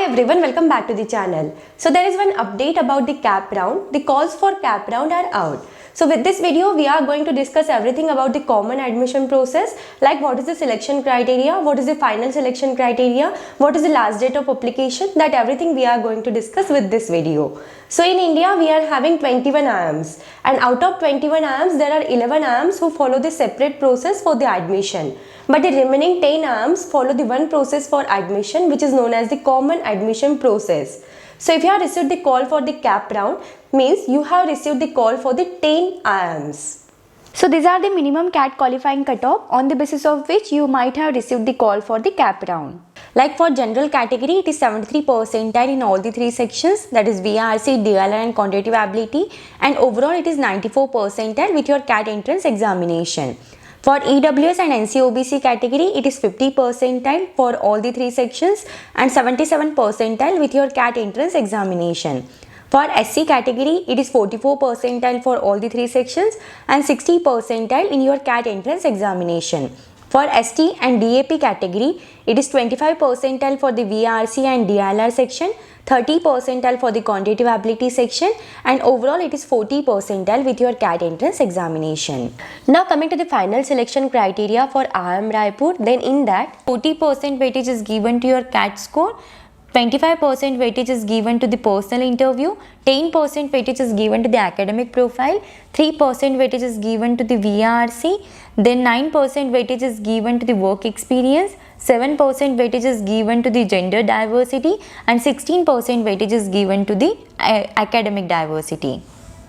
everyone, welcome back to the channel. So there is one update about the CAP round. The calls for CAP round are out. So with this video, we are going to discuss everything about the common admission process, like what is the selection criteria, what is the final selection criteria, what is the last date of application, that everything we are going to discuss with this video. So in India, we are having 21 IIMs, and out of 21 IIMs, there are 11 IIMs who follow the separate process for the admission. But the remaining 10 IIMs follow the one process for admission, which is known as the common admission process. So if you have received the call for the CAP round, means you have received the call for the 10 IIMs. So these are the minimum CAT qualifying cutoff on the basis of which you might have received the call for the CAP round. Like for general category, it is 73 percentile in all the three sections, that is VRC, DLR and quantitative ability, and overall it is 94 percentile with your CAT entrance examination. For EWS and NCOBC category, it is 50 percentile for all the three sections and 77 percentile with your CAT entrance examination. For SC category, it is 44 percentile for all the three sections and 60 percentile in your CAT entrance examination. For ST and DAP category, it is 25 percentile for the VRC and DLR section, 30 percentile for the quantitative ability section, and overall it is 40 percentile with your CAT entrance examination. Now coming to the final selection criteria for IIM Raipur, then in that 40% weightage is given to your CAT score, 25% weightage is given to the personal interview, 10% weightage is given to the academic profile, 3% weightage is given to the VRC, then 9% weightage is given to the work experience, 7% weightage is given to the gender diversity, and 16% weightage is given to the academic diversity.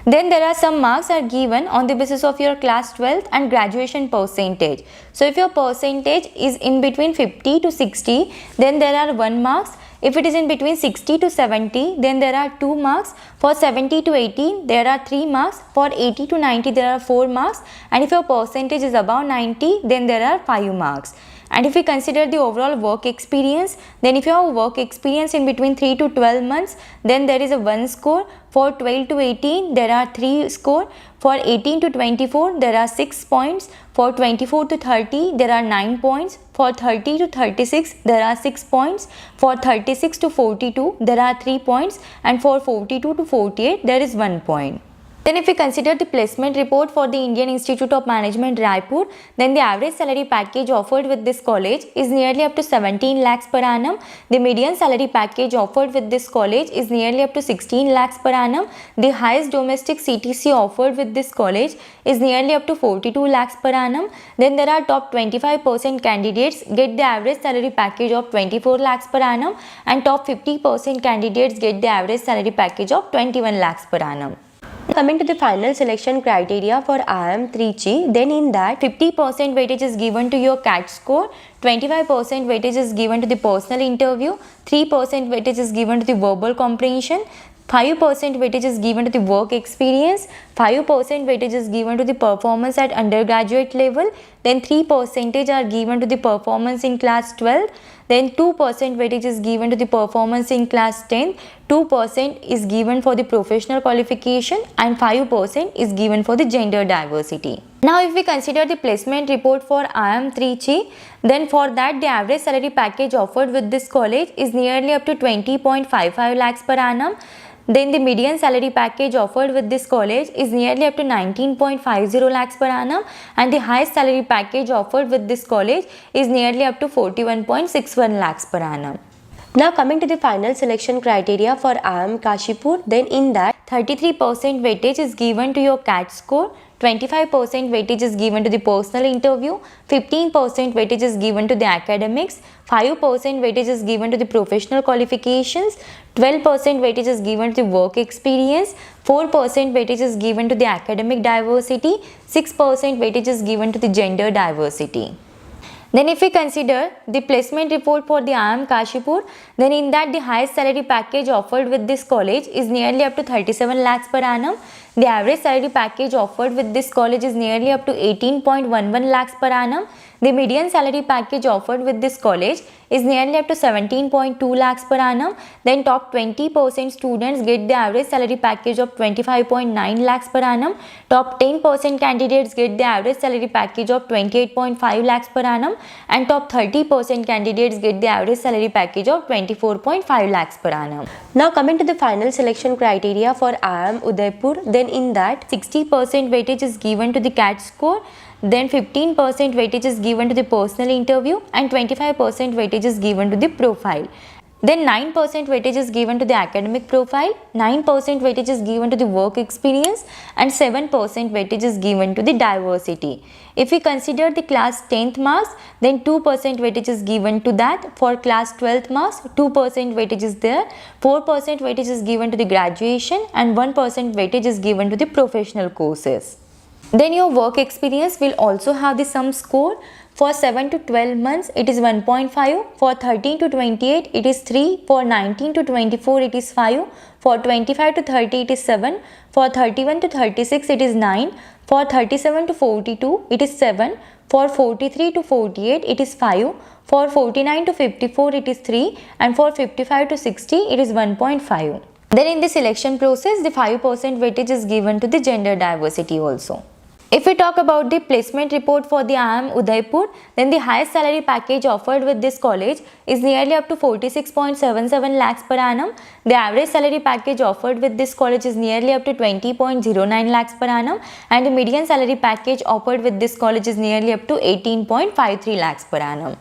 Then there are some marks are given on the basis of your class 12th and graduation percentage. So if your percentage is in between 50 to 60, then there are 1 marks. If it is in between 60 to 70, then there are 2 marks. For 70 to 80, there are 3 marks. For 80 to 90, there are 4 marks. And if your percentage is above 90, then there are 5 marks. And if we consider the overall work experience, then if you have work experience in between 3 to 12 months, then there is a 1 score. For 12 to 18, there are 3 score. For 18 to 24, there are 6 points. For 24 to 30, there are 9 points. For 30 to 36, there are 6 points. For 36 to 42, there are 3 points. And for 42 to 48, there is 1 point. Then if we consider the placement report for the Indian Institute of Management Raipur, then the average salary package offered with this college is nearly up to 17 lakhs per annum. The median salary package offered with this college is nearly up to 16 lakhs per annum. The highest domestic CTC offered with this college is nearly up to 42 lakhs per annum. Then there are top 25% candidates get the average salary package of 24 lakhs per annum, and top 50% candidates get the average salary package of 21 lakhs per annum. Coming to the final selection criteria for IIM Trichy, then in that 50% weightage is given to your CAT score, 25% weightage is given to the personal interview, 3% weightage is given to the verbal comprehension, 5% weightage is given to the work experience, 5% weightage is given to the performance at undergraduate level, then 3% are given to the performance in class 12, then 2% weightage is given to the performance in class 10, 2% is given for the professional qualification, and 5% is given for the gender diversity. Now if we consider the placement report for IIM Trichy, then for that the average salary package offered with this college is nearly up to 20.55 lakhs per annum. Then the median salary package offered with this college is nearly up to 19.50 lakhs per annum, and the highest salary package offered with this college is nearly up to 41.61 lakhs per annum. Now coming to the final selection criteria for IIM Kashipur, then in that 33% weightage is given to your CAT score, 25% weightage is given to the personal interview, 15% weightage is given to the academics, 5% weightage is given to the professional qualifications, 12% weightage is given to the work experience, 4% weightage is given to the academic diversity, 6% weightage is given to the gender diversity. Then if we consider the placement report for the IIM Kashipur, then in that the highest salary package offered with this college is nearly up to 37 lakhs per annum. The average salary package offered with this college is nearly up to 18.11 lakhs per annum. The median salary package offered with this college is nearly up to 17.2 lakhs per annum. Then top 20% students get the average salary package of 25.9 lakhs per annum. Top 10% candidates get the average salary package of 28.5 lakhs per annum, and top 30% candidates get the average salary package of 24.5 lakhs per annum. Now coming to the final selection criteria for IIM Udaipur, then in that 60% weightage is given to the CAT score, then 15% weightage is given to the personal interview, and 25% weightage is given to the profile. Then 9% weightage is given to the academic profile, 9% weightage is given to the work experience, and 7% weightage is given to the diversity. If we consider the class 10th marks, then 2% weightage is given to that. For class 12th marks, 2% weightage is there, 4% weightage is given to the graduation, and 1% weightage is given to the professional courses. Then your work experience will also have the sum score. For 7 to 12 months, it is 1.5. For 13 to 28, it is 3. For 19 to 24, it is 5. For 25 to 30, it is 7. For 31 to 36, it is 9. For 37 to 42, it is 7. For 43 to 48, it is 5. For 49 to 54, it is 3. And for 55 to 60, it is 1.5. Then in the selection process, the 5% weightage is given to the gender diversity also. If we talk about the placement report for the IIM Udaipur, then the highest salary package offered with this college is nearly up to 46.77 lakhs per annum. The average salary package offered with this college is nearly up to 20.09 lakhs per annum, and the median salary package offered with this college is nearly up to 18.53 lakhs per annum.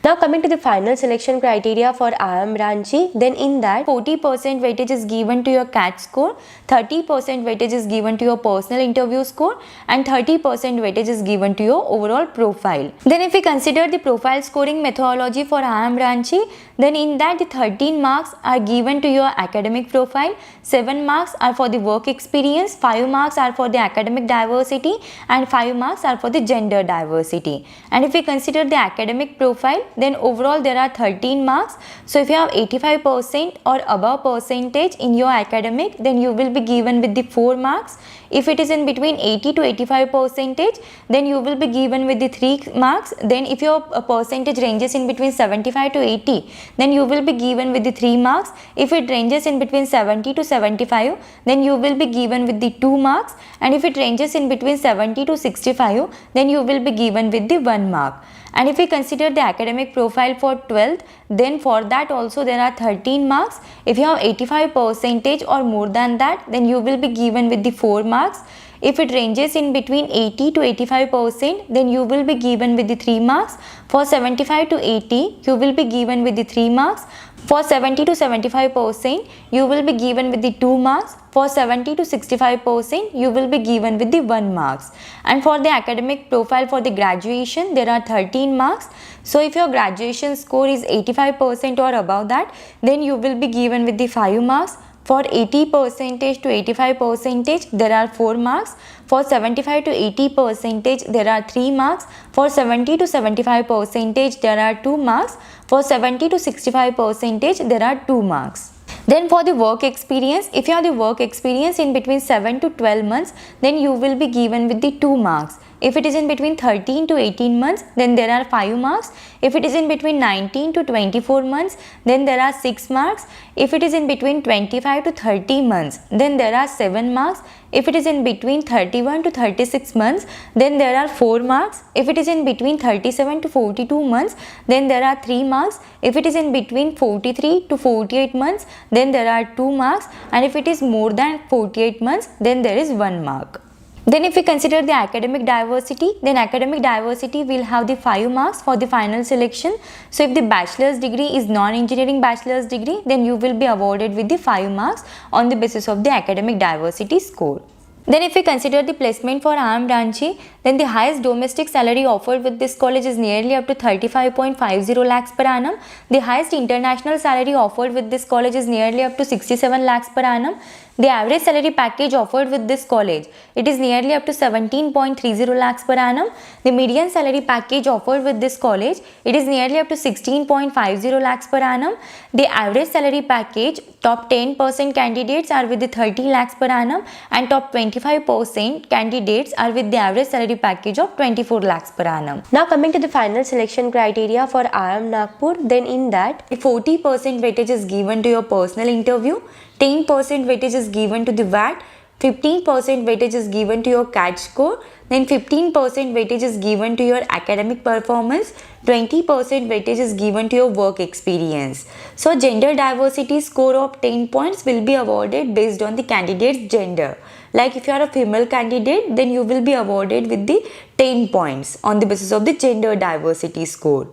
Now coming to the final selection criteria for IIM Ranchi, then in that 40% weightage is given to your CAT score, 30% weightage is given to your personal interview score, and 30% weightage is given to your overall profile. Then if we consider the profile scoring methodology for IIM Ranchi, then in that the 13 marks are given to your academic profile, 7 marks are for the work experience, 5 marks are for the academic diversity, and 5 marks are for the gender diversity. And if we consider the academic profile, then overall there are 13 marks. So if you have 85% or above percentage in your academic, then you will be given with the 4 marks. If it is in between 80 to 85 percentage, then you will be given with the 3 marks. Then if your percentage ranges in between 75 to 80, then you will be given with the 3 marks. If it ranges in between 70 to 75, then you will be given with the 2 marks. And if it ranges in between 70 to 65, then you will be given with the 1 mark. And if we consider the academic profile for 12th, then for that also there are 13 marks. If you have 85% or more than that, then you will be given with the 4 marks. If it ranges in between 80 to 85%, then you will be given with the 3 marks. For 75 to 80, you will be given with the 3 marks. For 70 to 75%, you will be given with the 2 marks. For 70 to 65%, you will be given with the 1 marks. And for the academic profile for the graduation, there are 13 marks. So if your graduation score is 85% or above that, then you will be given with the 5 marks. For 80% to 85%, there are 4 marks. For 75 to 80%, there are 3 marks. For 70 to 75%, there are 2 marks. For 70 to 65%, there are 2 marks. Then for the work experience, if you have the work experience in between 7 to 12 months, then you will be given with the 2 marks. If it is in between 13 to 18 months, then there are 5 marks. If it is in between 19 to 24 months, then there are 6 marks. If it is in between 25 to 30 months, then there are 7 marks. If it is in between 31 to 36 months, then there are 4 marks. If it is in between 37 to 42 months, then there are 3 marks. If it is in between 43 to 48 months, then there are 2 marks. And if it is more than 48 months, then there is 1 mark. Then if we consider the academic diversity, then academic diversity will have the 5 marks for the final selection. So if the bachelor's degree is non-engineering bachelor's degree, then you will be awarded with the 5 marks on the basis of the academic diversity score. Then if we consider the placement for IIM Ranchi, then the highest domestic salary offered with this college is nearly up to 35.50 lakhs per annum. The highest international salary offered with this college is nearly up to 67 lakhs per annum. The average salary package offered with this college, it is nearly up to 17.30 lakhs per annum. The median salary package offered with this college, it is nearly up to 16.50 lakhs per annum. The average salary package, top 10% candidates are with the 30 lakhs per annum, and top 20% 25% candidates are with the average salary package of 24 lakhs per annum. Now coming to the final selection criteria for IIM Nagpur, then in that 40% weightage is given to your personal interview, 10% weightage is given to the VAT, 15% weightage is given to your CAT score, then 15% weightage is given to your academic performance, 20% weightage is given to your work experience. So gender diversity score of 10 points will be awarded based on the candidate's gender. Like if you are a female candidate, then you will be awarded with the 10 points on the basis of the gender diversity score.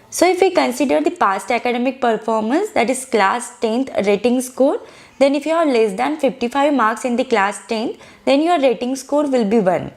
So if we consider the past academic performance, that is class 10th rating score, then if you have less than 55 marks in the class 10th, then your rating score will be 1.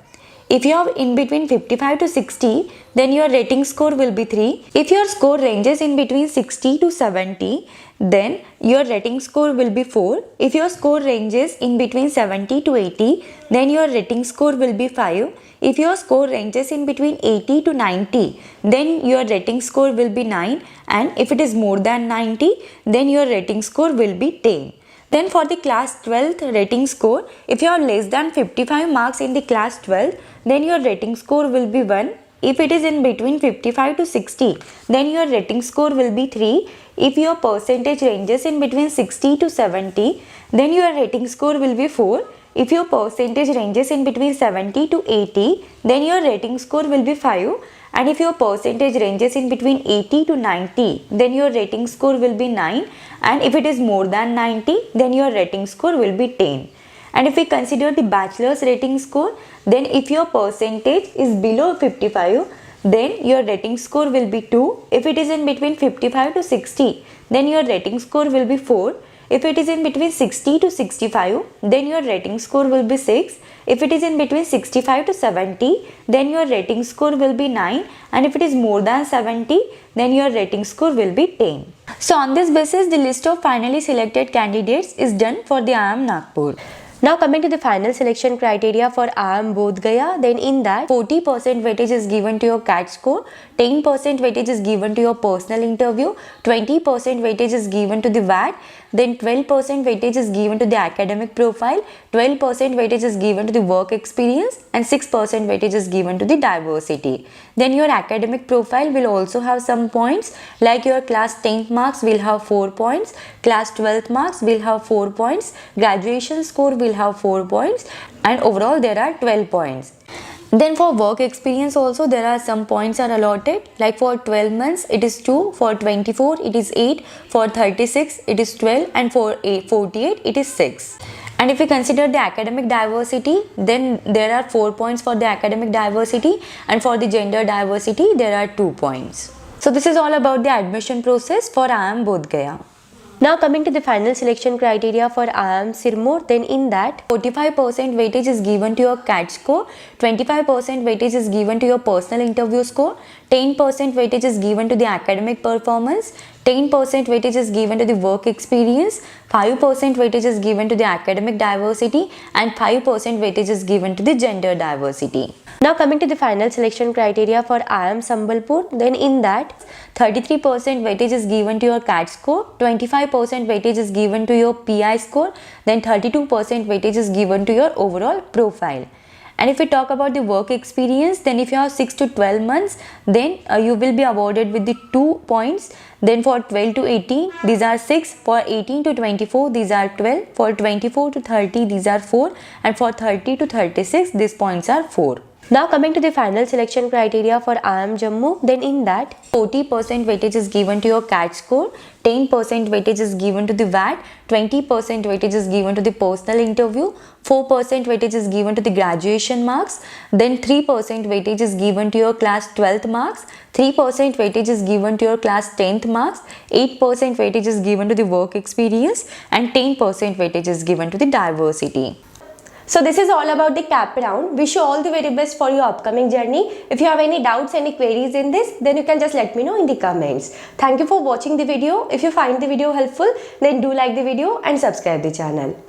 If you have in between 55 to 60, then your rating score will be 3. If your score ranges in between 60 to 70, then your rating score will be 4. If your score ranges in between 70 to 80, then your rating score will be 5. If your score ranges in between 80 to 90, then your rating score will be 9. And if it is more than 90, then your rating score will be 10. Then for the class 12th rating score, if you have less than 55 marks in the class 12, then your rating score will be 1. If it is in between 55 to 60, then your rating score will be 3. If your percentage ranges in between 60 to 70, then your rating score will be 4. If your percentage ranges in between 70 to 80, then your rating score will be 5. And if your percentage ranges in between 80 to 90, then your rating score will be 9. And if it is more than 90, then your rating score will be 10. And if we consider the bachelor's rating score, then if your percentage is below 55, then your rating score will be 2. If it is in between 55 to 60, then your rating score will be 4. If it is in between 60 to 65, then your rating score will be 6. If it is in between 65 to 70, then your rating score will be 9. And if it is more than 70, then your rating score will be 10. So on this basis, the list of finally selected candidates is done for the IIM Nagpur. now coming to the final selection criteria for IIM Bodh Gaya, then in that 40% weightage is given to your CAT score, 10% weightage is given to your personal interview, 20% weightage is given to the VAT, then 12% weightage is given to the academic profile, 12% weightage is given to the work experience, and 6% weightage is given to the diversity. Then your academic profile will also have some points, like your class 10th marks will have 4 points, class 12th marks will have 4 points, graduation score will have 4 points, and overall there are 12 points. Then for work experience also there are some points are allotted, like for 12 months it is 2, for 24 it is 8, for 36 it is 12, and for 48 it is 6. And if we consider the academic diversity, then there are 4 points for the academic diversity, and for the gender diversity there are 2 points. So this is all about the admission process for IIM Bodh Gaya. Now coming to the final selection criteria for IIM Sirmoor, then in that 45% weightage is given to your CAT score, 25% weightage is given to your personal interview score, 10% weightage is given to the academic performance, 10% weightage is given to the work experience, 5% weightage is given to the academic diversity, and 5% weightage is given to the gender diversity. Now coming to the final selection criteria for IIM Sambalpur, then in that 33% weightage is given to your CAT score, 25% weightage is given to your PI score, then 32% weightage is given to your overall profile. And if we talk about the work experience, then if you have 6 to 12 months, then you will be awarded with the 2 points. Then for 12 to 18, these are 6. For 18 to 24, these are 12. For 24 to 30, these are 4. And for 30 to 36, these points are 4. Now coming to the final selection criteria for IIM Jammu, then in that 40% weightage is given to your CAT score, 10% weightage is given to the VAT, 20% weightage is given to the personal interview, 4% weightage is given to the graduation marks, then 3% weightage is given to your class 12th marks, 3% weightage is given to your class 10th marks, 8% weightage is given to the work experience, and 10% weightage is given to the diversity. So this is all about the CAP round. Wish you all the very best for your upcoming journey. If you have any doubts, any queries in this, then you can just let me know in the comments. Thank you for watching the video. If you find the video helpful, then do like the video and subscribe the channel.